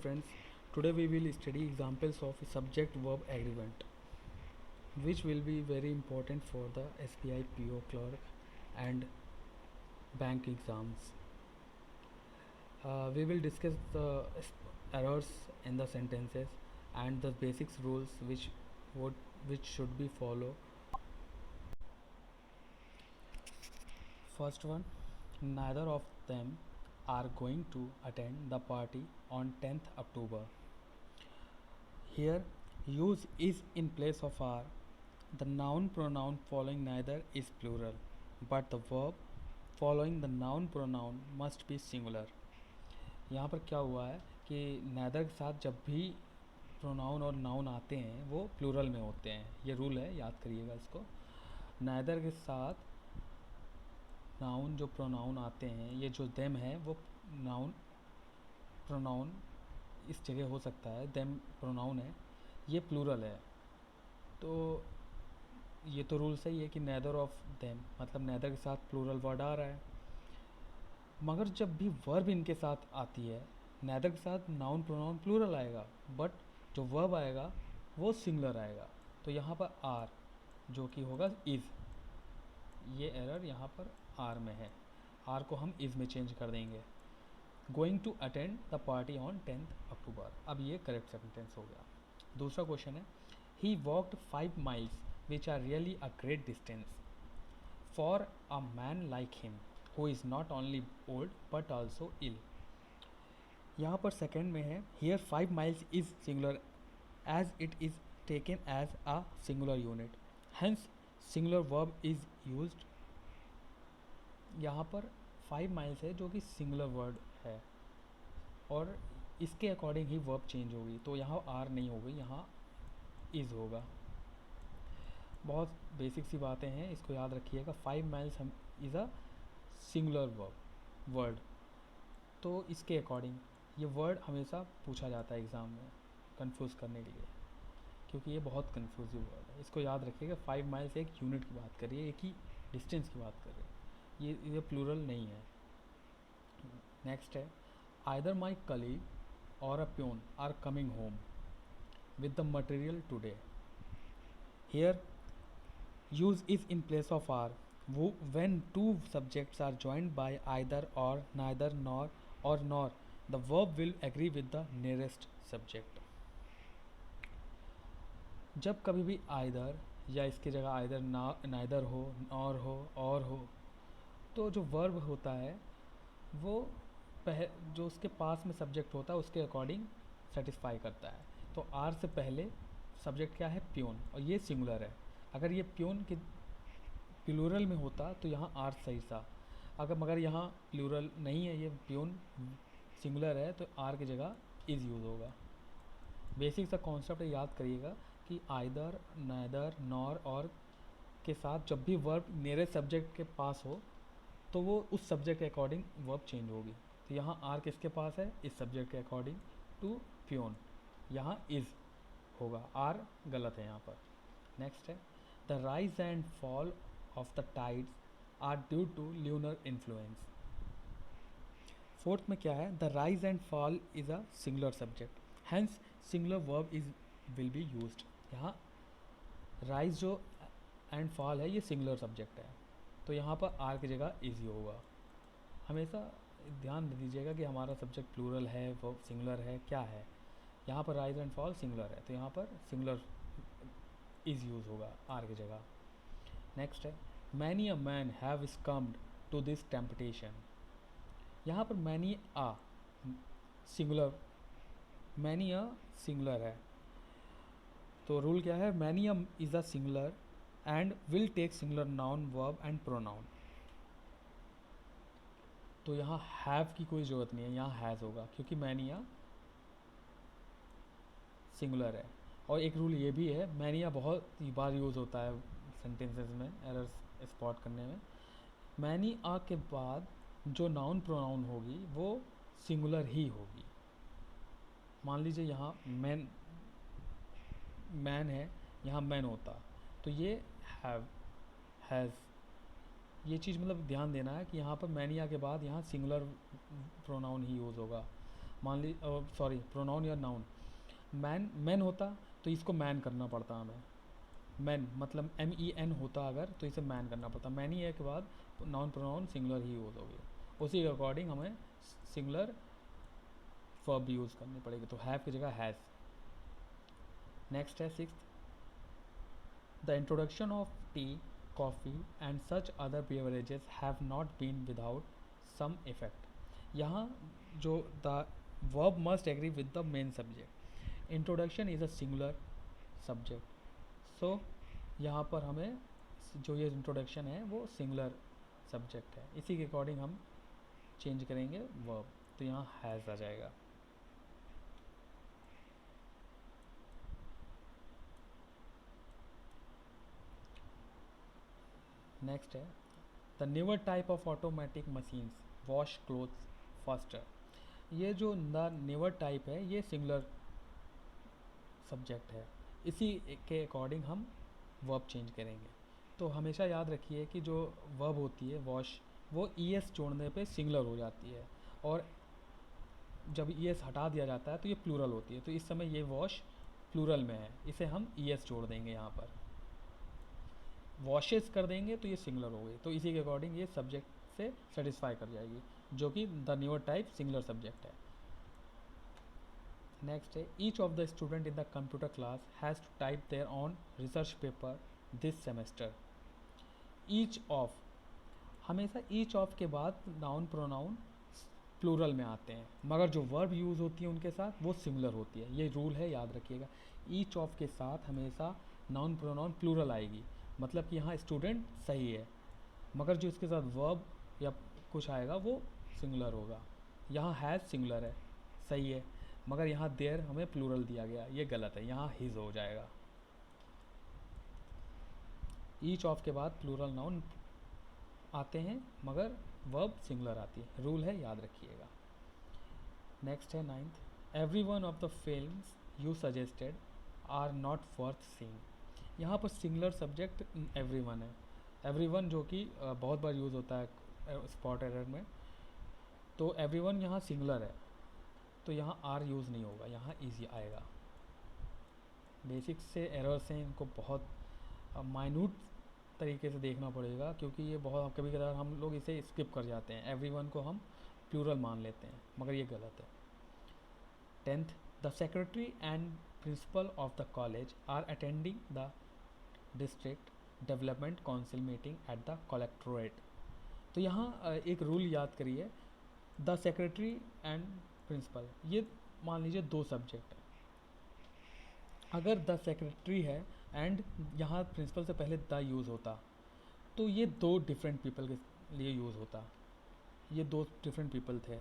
friends, today we will study examples of subject verb agreement, which will be very important for the SBI PO clerk and bank exams. We will discuss the errors in the sentences and the basics rules would, which should be followed. First one, neither of them are going to attend the party on 10th October. Here, use is in place of are. The noun pronoun following neither is plural, but the verb following the noun pronoun must be singular. यहाँ पर क्या हुआ है कि neither के साथ जब भी प्रोनाउन और नाउन आते हैं वो प्लूरल में होते हैं. ये रूल है, याद करिएगा इसको. neither के साथ नाउन जो प्रोनाउन आते हैं, ये जो देम है वो नाउन प्रोनाउन इस जगह हो सकता है. देम प्रोनाउन है, ये प्लूरल है. तो ये तो रूल सही है कि नेदर ऑफ देम मतलब नेदर के साथ प्लूरल वर्ड आ रहा है. मगर जब भी वर्ब इनके साथ आती है, नेदर के साथ नाउन प्रोनाउन प्लूरल आएगा, बट जो वर्ब आएगा वो सिंगुलर आएगा. तो यहाँ पर आर जो कि होगा इज़, ये एरर यहाँ पर आर में है. आर को हम इज़ में चेंज कर देंगे. Going to attend the party on 10th October. अब ये करेक्ट सेंटेंस हो गया. दूसरा क्वेश्चन है, he walked 5 miles which are really a great distance for a man like him who is not only old but also ill. यहाँ पर second में है, here 5 miles is singular as it is taken as a singular unit, hence singular verb is used. यहाँ पर 5 miles है जो कि singular word है और इसके अकॉर्डिंग ही वर्ब चेंज होगी. तो यहाँ आर नहीं होगी, यहाँ इज़ होगा. बहुत बेसिक सी बातें हैं, इसको याद रखिएगा. 5 miles हम इज़ अ सिंगुलर वर्ड. तो इसके अकॉर्डिंग ये वर्ड हमेशा पूछा जाता है एग्ज़ाम में कंफ्यूज करने के लिए, क्योंकि ये बहुत कंफ्यूजिव वर्ड है. इसको याद रखिएगा. 5 miles एक यूनिट की बात कर रही है, एक ही डिस्टेंस की बात कर रही है. ये प्लूरल नहीं है. नेक्स्ट है, either my colleague or a peon are coming home with the material today. Here, use is in place of are. When two subjects are joined by either or, neither, nor or nor, the verb will agree with the nearest subject. जब कभी भी either या इसकी जगह either neither हो, nor हो, और हो, तो जो verb होता है वो जो उसके पास में सब्जेक्ट होता है उसके अकॉर्डिंग सेटिस्फाई करता है. तो आर से पहले सब्जेक्ट क्या है, प्यून, और ये सिंगुलर है. अगर ये प्यून के प्लूरल में होता तो यहाँ आर सही था. मगर यहाँ प्लूरल नहीं है, ये प्यून सिंगुलर है, तो आर की जगह इज़ यूज़ होगा. बेसिक सा कॉन्सेप्ट याद करिएगा कि आइदर, नाइदर, नॉर और के साथ जब भी वर्ब नियरेस्ट सब्जेक्ट के पास हो तो वो उस सब्जेक्ट के अकॉर्डिंग वर्ब चेंज होगी. तो यहाँ आर किसके पास है, इस सब्जेक्ट के अकॉर्डिंग टू प्यून, यहाँ इज़ होगा. आर गलत है यहाँ पर. नेक्स्ट है, the rise and fall of the tides are due to lunar influence. Fourth में क्या है, the rise and fall is a singular subject, hence singular verb is will be used. यहाँ राइज जो एंड फॉल है ये singular subject है, तो यहाँ पर आर की जगह इज़ होगा. हमेशा ध्यान दीजिएगा कि हमारा सब्जेक्ट प्लूरल है, वर्ब सिंगुलर है, क्या है. यहाँ पर राइज एंड फॉल सिंगुलर है, तो यहाँ पर सिंगुलर इज़ यूज़ होगा आर की जगह. नेक्स्ट है, many a man have succumbed to this temptation. यहाँ पर many a singular, many a singular है, तो रूल क्या है, many a is a singular and will take singular noun verb and pronoun. तो यहाँ हैव की कोई ज़रूरत नहीं है, यहाँ हैज़ होगा, क्योंकि मैनी अ सिंगुलर है. और एक रूल ये भी है, मैनिया बहुत बार यूज़ होता है सेंटेंसेस में एरर्स स्पॉट करने में. मैनी आ के बाद जो नाउन प्रोनाउन होगी वो सिंगुलर ही होगी. मान लीजिए यहाँ मैन है, यहाँ मैन होता, तो ये हैव, हैज़, ये चीज़ मतलब ध्यान देना है कि यहाँ पर मैनिया के बाद यहाँ सिंगुलर प्रोनाउन ही यूज़ होगा. मान ली सॉरी प्रोनाउन या नाउन, मैन मैन होता तो इसको मैन करना पड़ता हमें, मैन मतलब MEN होता अगर तो इसे मैन करना पड़ता, मैन ही है के बाद नाउन प्रोनाउन सिंगुलर ही यूज़ होगी, उसी के अकॉर्डिंग हमें सिंगुलर वर्ब यूज़ करनी पड़ेगी, तो हैव की जगह हैज़। नेक्स्ट है six, the introduction of tea, coffee and such other beverages have not been without some effect. यहाँ जो the verb must agree with the main subject, introduction is a singular subject, so यहाँ पर हमें जो ये introduction है वो singular subject है, इसी के अकॉर्डिंग हम चेंज करेंगे वर्ब, तो यहाँ हैज़ आ जाएगा। नेक्स्ट है the newer type of automatic machines wash clothes faster. ये जो द न्यूअर टाइप है ये सिंगुलर सब्जेक्ट है, इसी के अकॉर्डिंग हम वर्ब चेंज करेंगे। तो हमेशा याद रखिए कि जो वर्ब होती है वॉश, वो ES जोड़ने पे सिंगुलर हो जाती है, और जब ES हटा दिया जाता है तो ये प्लूरल होती है, तो इस समय ये वॉश प्लूरल में है, इसे हम ES जोड़ देंगे यहाँ पर, वॉशेस कर देंगे तो ये सिंगुलर हो गई, तो इसी के अकॉर्डिंग ये सब्जेक्ट से सेटिस्फाई कर जाएगी, जो कि the newer type singular subject है। नेक्स्ट है each of the student in the computer class has to type their own research paper this semester. Each of, हमेशा ईच ऑफ के बाद नाउन प्रोनाउन प्लूरल में आते हैं, मगर जो वर्ब यूज़ होती है उनके साथ वो सिंगुलर होती है, ये रूल है, याद रखिएगा। ईच ऑफ के साथ हमेशा नाउन प्रोनाउन प्लूरल आएगी, मतलब कि यहाँ स्टूडेंट सही है, मगर जो इसके साथ वर्ब या कुछ आएगा वो सिंगुलर होगा। यहाँ हैज़ सिंगुलर है, सही है, मगर यहाँ देयर हमें प्लूरल दिया गया, ये गलत है, यहाँ हिज हो जाएगा। ईच ऑफ के बाद प्लूरल नाउन आते हैं मगर वर्ब सिंगुलर आती है, रूल है, याद रखिएगा। नेक्स्ट है ninth, every one of the films you suggested are not worth seeing. यहाँ पर सिंगुलर सब्जेक्ट एवरी वन है, एवरी वन जो कि बहुत बार यूज़ होता है स्पॉट एरर में, तो एवरी वन यहाँ सिंगुलर है, तो यहाँ आर यूज़ नहीं होगा, यहाँ ईजी आएगा। बेसिक से एरर्स हैं, इनको बहुत माइन्यूट तरीके से देखना पड़ेगा, क्योंकि ये बहुत कभी कभार हम लोग इसे स्किप कर जाते हैं, एवरी वन को हम प्लूरल मान लेते हैं, मगर ये गलत है। Tenth, the secretary and principal of the college are attending the district development council meeting at the collectorate. तो यहाँ एक रूल याद करिए, द सेक्रेटरी एंड प्रिंसिपल, ये मान लीजिए दो सब्जेक्ट है, अगर द सेक्रेटरी है एंड यहाँ प्रिंसिपल से पहले द यूज़ होता तो ये दो डिफरेंट पीपल के लिए यूज़ होता, ये दो डिफरेंट पीपल थे,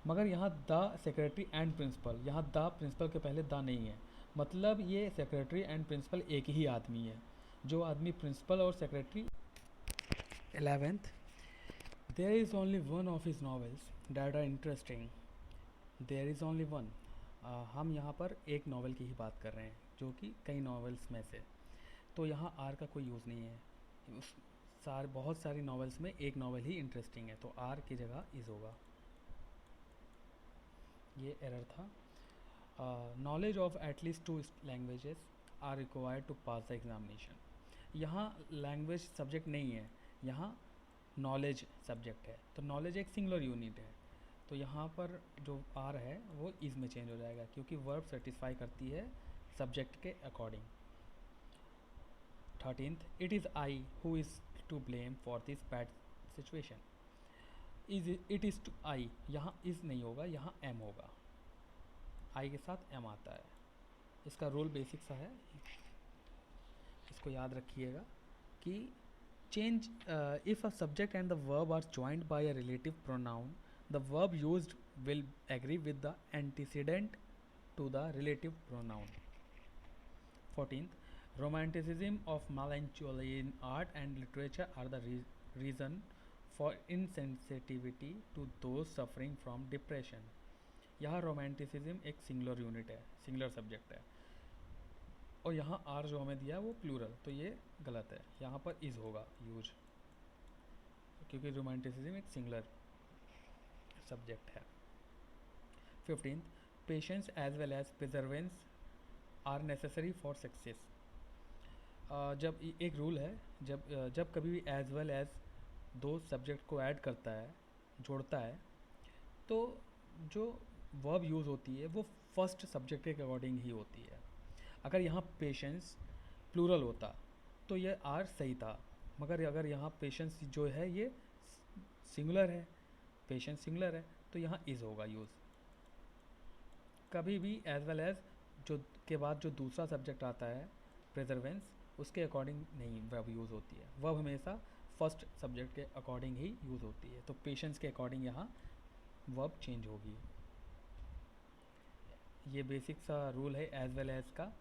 मगर यहाँ द सेक्रेटरी एंड प्रिंसिपल, यहाँ द प्रिंसिपल के पहले द नहीं है, मतलब ये सेक्रेटरी एंड प्रिंसिपल एक ही आदमी है, जो आदमी प्रिंसिपल और secretary. 11th, there is only one of his novels that are interesting, there is only one, हम यहाँ पर एक नावल की ही बात कर रहे हैं जो कि कई नावल्स में से, तो यहाँ आर का कोई यूज़ नहीं है, उस बहुत सारी नावल्स में एक नावल ही इंटरेस्टिंग है, तो आर की जगह इज़ होगा, ये एरर था। Knowledge of at least 2 languages are required to pass the examination. यहाँ लैंग्वेज सब्जेक्ट नहीं है, यहाँ नॉलेज सब्जेक्ट है, तो नॉलेज एक सिंगुलर यूनिट है, तो यहाँ पर जो आर है वो इज़ में चेंज हो जाएगा, क्योंकि वर्ब सेटिस्फाई करती है सब्जेक्ट के according. 13th, it is I who is to blame for this bad situation. It is to I, यहाँ इज़ नहीं होगा, यहाँ एम होगा, आई के साथ एम आता है, इसका रूल बेसिक सा है, इसको याद रखिएगा कि change if a subject and the verb are joined by a relative pronoun, the verb used will agree with the antecedent to the relative pronoun. 14th, romanticism of melancholy in art and literature are the reason for insensitivity to those suffering from depression। यहाँ romanticism एक singular unit है, singular subject है, और यहाँ are जो हमें दिया है वो प्लूरल, तो ये गलत है, यहाँ पर इज़ होगा यूज, क्योंकि रोमांटिसिज्म एक सिंगुलर सब्जेक्ट है। 15th, patience as well as perseverance are necessary for success. जब एक रूल है, जब कभी भी एज वेल एज दो सब्जेक्ट को ऐड करता है, जोड़ता है, तो जो वर्ब यूज़ होती है वो फर्स्ट सब्जेक्ट के अकॉर्डिंग ही होती है। अगर यहाँ पेशेंस प्लूरल होता तो ये आर सही था, मगर अगर यहाँ पेशेंस जो है ये सिंगुलर है, पेशेंस सिंगुलर है, तो यहाँ इज़ होगा यूज़। कभी भी एज वेल एज जो के बाद जो दूसरा सब्जेक्ट आता है प्रेजर्वेंस, उसके अकॉर्डिंग नहीं वर्ब यूज़ होती है। वर्ब हमेशा फर्स्ट सब्जेक्ट के अकॉर्डिंग ही यूज़ होती है, तो पेशेंस के अकॉर्डिंग यहाँ वर्ब चेंज होगी। ये बेसिक सा रूल है एज वेल एज का।